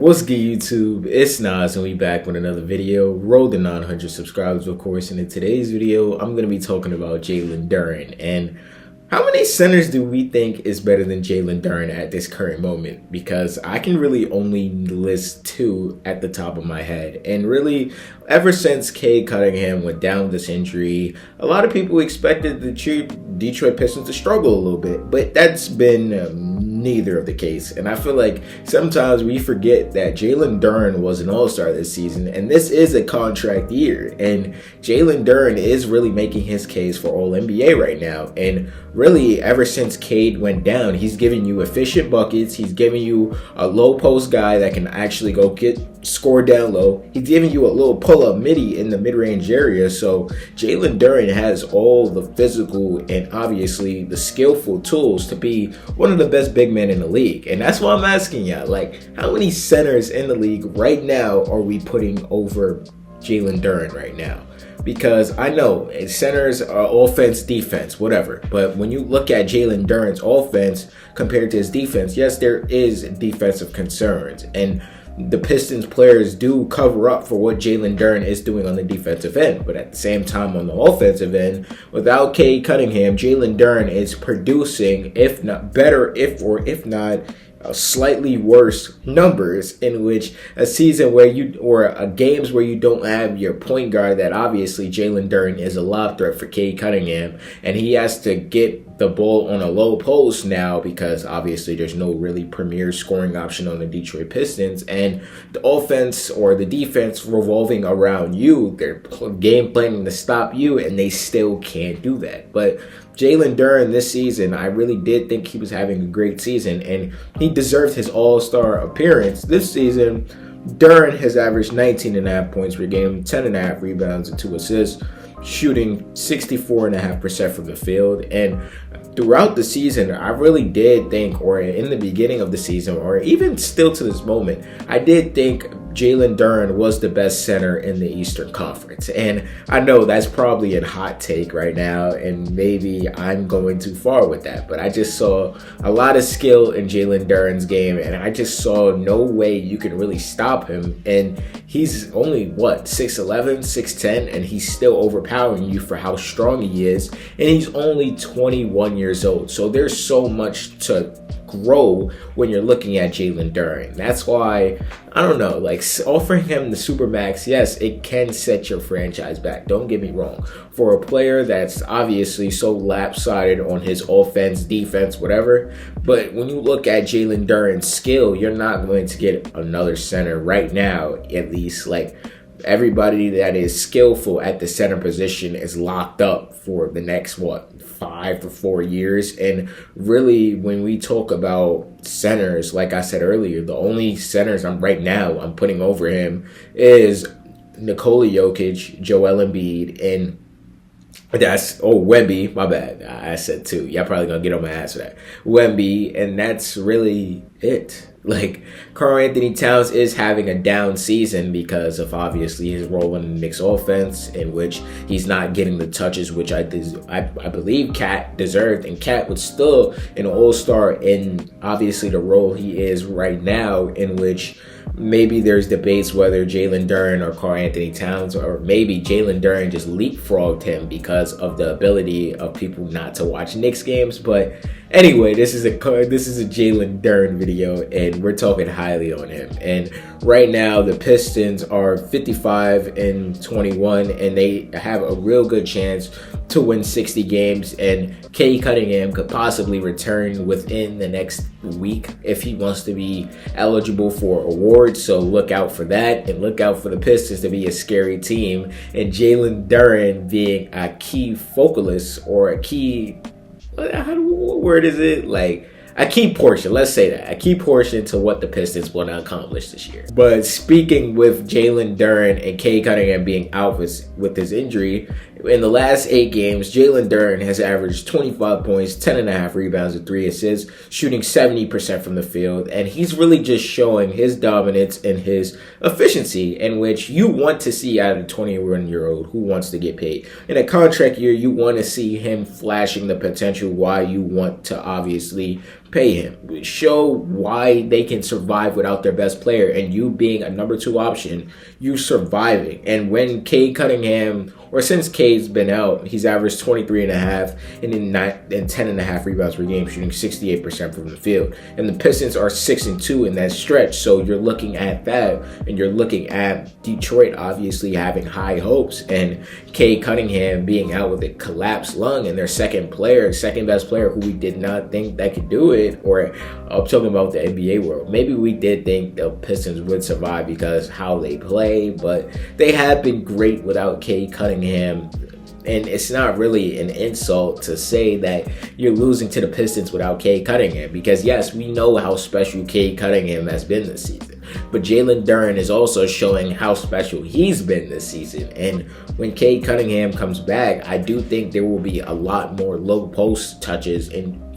What's good, YouTube? It's Nas, and we back with another video. Roll the 900 subscribers, of course. And in today's video, I'm going to be talking about Jalen Duren. And how many centers do we think is better than Jalen Duren at this current moment? Because I can really only list two at the top of my head. And really, ever since Cade Cunningham went down with this injury, a lot of people expected the Detroit Pistons to struggle a little bit. But that's been neither of the case. And I feel like sometimes we forget that Jalen Duren was an all-star this season, and this is a contract year, and Jalen Duren is really making his case for All-NBA right now. And really, ever since Cade went down, he's giving you efficient buckets. He's giving you a low post guy that can actually go score down low. He's giving you a little pull-up midi in the mid-range area. So Jalen Duren has all the physical and obviously the skillful tools to be one of the best big men in the league. And that's why I'm asking y'all, like, how many centers in the league right now are we putting over Jalen Duren right now? Because I know centers are offense, defense, whatever. But when you look at Jalen Duren's offense compared to his defense, yes, there is defensive concerns. And the Pistons players do cover up for what Jalen Duren is doing on the defensive end. But at the same time, on the offensive end, without Cade Cunningham, Jalen Duren is producing, if not better, if not slightly worse numbers, in which a season where games where you don't have your point guard, that obviously Jalen Duren is a lob threat for Cade Cunningham, and he has to get the ball on a low post now because obviously there's no really premier scoring option on the Detroit Pistons, and the offense or the defense revolving around you, they're game planning to stop you, and they still can't do that. But Jalen Duren this season, I really did think he was having a great season, and he deserved his all-star appearance. This season, Duren has averaged 19.5 points per game, 10.5 rebounds, and 2 assists, shooting 64.5% from the field. And throughout the season, I really did think, or in the beginning of the season, or even still to this moment, I did think Jalen Duren was the best center in the Eastern Conference. And I know that's probably a hot take right now, and maybe I'm going too far with that, but I just saw a lot of skill in Jalen Duren's game, and I just saw no way you can really stop him. And he's only, 6'11", 6'10", and he's still overpowering you for how strong he is, and he's only 21 years old. So there's so much to grow when you're looking at Jalen Duren. That's why, I don't know, like, offering him the Supermax, yes, it can set your franchise back. Don't get me wrong. For a player that's obviously so lopsided on his offense, defense, whatever, but when you look at Jalen Duren's skill, you're not going to get another center right now, at least. Like, everybody that is skillful at the center position is locked up for the next 5 to 4 years. And really, when we talk about centers, like I said earlier, the only centers I'm putting over him is Nikola Jokic, Joel Embiid, and Wemby, my bad. I said two. Y'all probably gonna get on my ass for that. Wemby, and that's really it. Like, Karl Anthony Towns is having a down season because of obviously his role in the Knicks offense, in which he's not getting the touches which I believe Cat deserved, and Cat was still an all-star in obviously the role he is right now, in which maybe there's debates whether Jalen Duren or Karl Anthony Towns, or maybe Jalen Duren just leapfrogged him because of the ability of people not to watch Knicks games. But anyway, this is a Jalen Duren video, and we're talking highly on him. And right now, the Pistons are 55-21, and they have a real good chance to win 60 games. And Cade Cunningham could possibly return within the next week if he wants to be eligible for awards. So look out for that, and look out for the Pistons to be a scary team, and Jalen Duren being a key focalist, or a key, what word is it? Like, a key portion, let's say that. A key portion to what the Pistons want to accomplish this year. But speaking with Jalen Duren and Cade Cunningham being out with his injury, in the last 8 games, Jalen Duren has averaged 25 points, 10.5 rebounds, and 3 assists, shooting 70% from the field. And he's really just showing his dominance and his efficiency, in which you want to see out of a 21-year-old who wants to get paid. In a contract year, you want to see him flashing the potential, why you want to obviously pay him. Show why they can survive without their best player, and you being a number 2 option, you surviving. And when Cade Cunningham, or since Cade's been out, he's averaged 23.5 and 10.5 rebounds per game, shooting 68% from the field. And the Pistons are 6-2 in that stretch. So you're looking at that, and you're looking at Detroit obviously having high hopes, and Cade Cunningham being out with a collapsed lung, and their second best player, who we did not think that could do it. Or I'm talking about the NBA world. Maybe we did think the Pistons would survive because how they play, but they have been great without Cade Cunningham. And it's not really an insult to say that you're losing to the Pistons without Cade Cunningham, because yes, we know how special Cade Cunningham has been this season, but Jalen Duren is also showing how special he's been this season. And when Cade Cunningham comes back, I do think there will be a lot more low post touches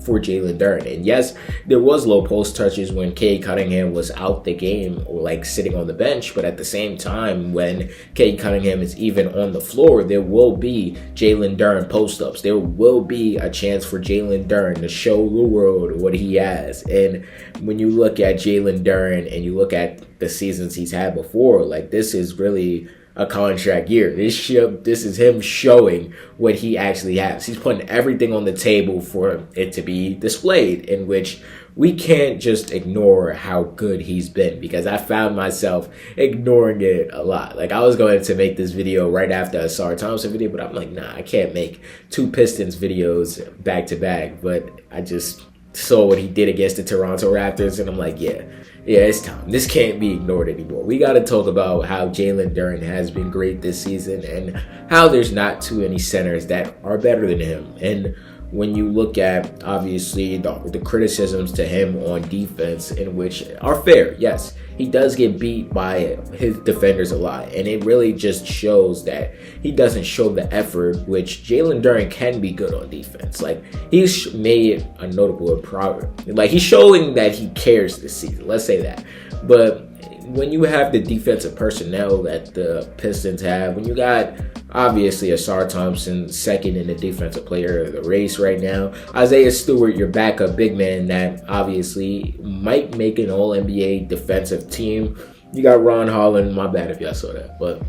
for Jalen Duren. And yes, there was low post touches when Cade Cunningham was out the game or like sitting on the bench, but at the same time, when Cade Cunningham is even on the floor, there will be Jalen Duren post-ups. There will be a chance for Jalen Duren to show the world what he has. And when you look at Jalen Duren and you look at the seasons he's had before, like, this is really a contract year. This is him showing what he actually has. He's putting everything on the table for it to be displayed, in which we can't just ignore how good he's been, because I found myself ignoring it a lot. Like, I was going to make this video right after a Sarr Thompson video, but I'm like, nah, I can't make 2 Pistons videos back to back. But I just saw what he did against the Toronto Raptors, and I'm like, yeah, it's time. This can't be ignored anymore. We got to talk about how Jalen Duren has been great this season, and how there's not too many centers that are better than him. And when you look at, obviously, the criticisms to him on defense, in which are fair, yes, he does get beat by his defenders a lot, and it really just shows that he doesn't show the effort, which Jalen Duren can be good on defense. Like, he's made a notable progress. Like, he's showing that he cares this season, let's say that. But when you have the defensive personnel that the Pistons have, when you got obviously a Sarr Thompson second in the defensive player of the race right now, Isaiah Stewart, your backup big man that obviously might make an All-NBA defensive team. You got Ron Holland, my bad if y'all saw that, but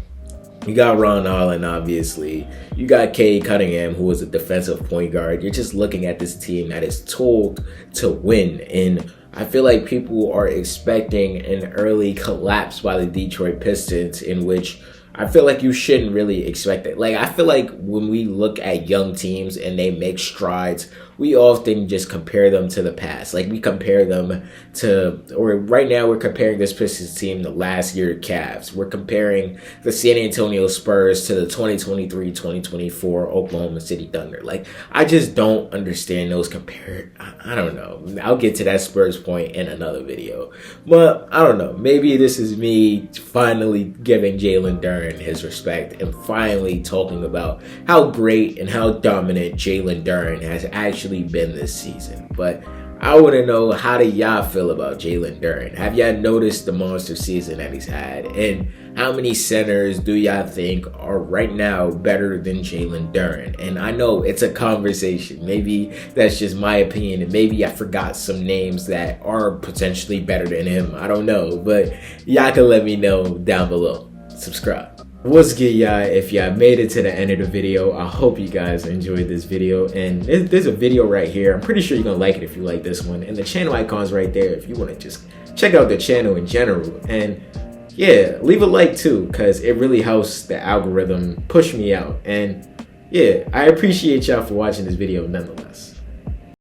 you got Ron Holland, obviously. You got Cade Cunningham, who is a defensive point guard. You're just looking at this team that is told to win. And I feel like people are expecting an early collapse by the Detroit Pistons, in which I feel like you shouldn't really expect it. Like, I feel like when we look at young teams and they make strides, we often just compare them to the past. Like, we compare them to, or right now we're comparing this Pistons team to last year Cavs. We're comparing the San Antonio Spurs to the 2023-2024 Oklahoma City Thunder. Like, I just don't understand those I don't know. I'll get to that Spurs point in another video. But I don't know. Maybe this is me finally giving Jalen Duren his respect and finally talking about how great and how dominant Jalen Duren has actually been this season. But I want to know, how do y'all feel about Jalen Duren? Have y'all noticed the monster season that he's had? And how many centers do y'all think are right now better than Jalen Duren? And I know it's a conversation. Maybe that's just my opinion, and maybe I forgot some names that are potentially better than him. I don't know, but y'all can let me know down below. Subscribe. What's good, y'all? If y'all made it to the end of the video, I hope you guys enjoyed this video. And there's a video right here. I'm pretty sure you're gonna like it if you like this one. And the channel icon's right there if you want to just check out the channel in general. And yeah, leave a like too, because it really helps the algorithm push me out. And yeah, I appreciate y'all for watching this video nonetheless.